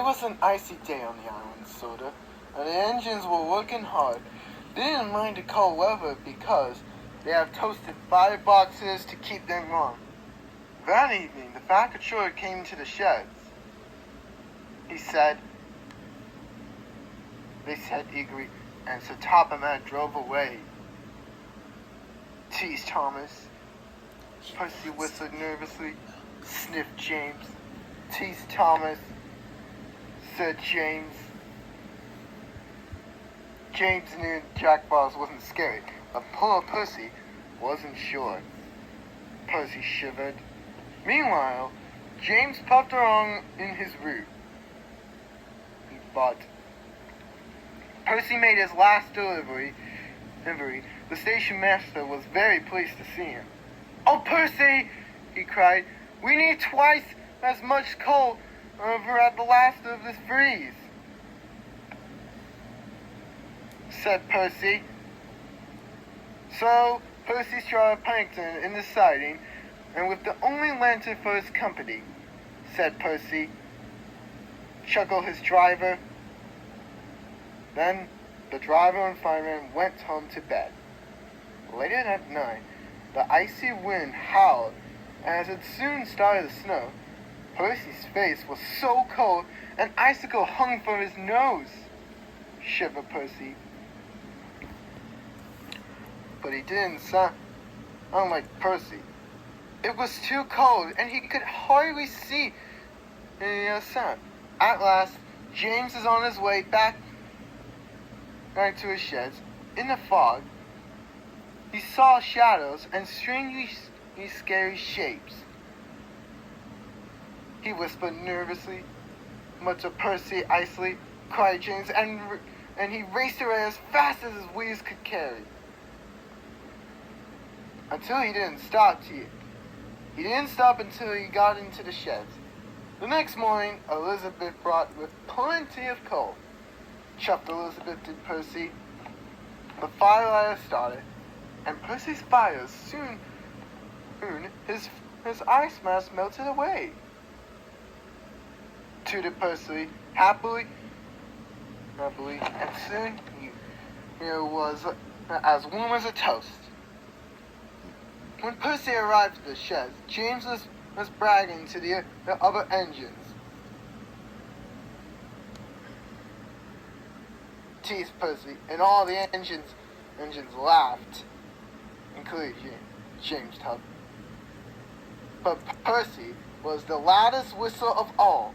was an icy day on the island, sorta, and the engines were working hard. They didn't mind the cold weather because they have toasted fireboxes to keep them warm. That evening, the fat controller came to the sheds. They said eagerly, and Sir Topham drove away. Teased Thomas. Percy whistled nervously. Sniffed James. Teased Thomas. Said James. James knew Jack Frost wasn't scared, but poor Percy wasn't sure. Percy shivered. Meanwhile, James puffed along in his route. He thought. Percy made his last delivery. The station master was very pleased to see him. "Oh, Percy!" he cried. "We need twice as much coal over at the last of this freeze," said Percy. So Percy started plankton in the siding, and with the only lantern for his company, said Percy. Chuckled his driver. Then the driver and fireman went home to bed. Later that night, the icy wind howled, and as it soon started to snow, Percy's face was so cold an icicle hung from his nose. Shivered Percy. But he didn't sound like Percy. It was too cold, and he could hardly see any other sound. At last, James is on his way back to his sheds. In the fog, he saw shadows and strangely scary shapes. He whispered nervously. "Much of Percy, icily," cried James, and he raced away as fast as his wheels could carry. Until he didn't stop until he got into the sheds. The next morning, Elizabeth brought with plenty of coal. Chuffed Elizabeth did Percy. The firelighter started, and Percy's fire soon his ice mask melted away. Tooted Percy happily, and soon he was as warm as a toast. When Percy arrived at the sheds, James was bragging to the other engines. Teased Percy, and all the engines laughed, including James Tubb. But Percy was the loudest whistle of all.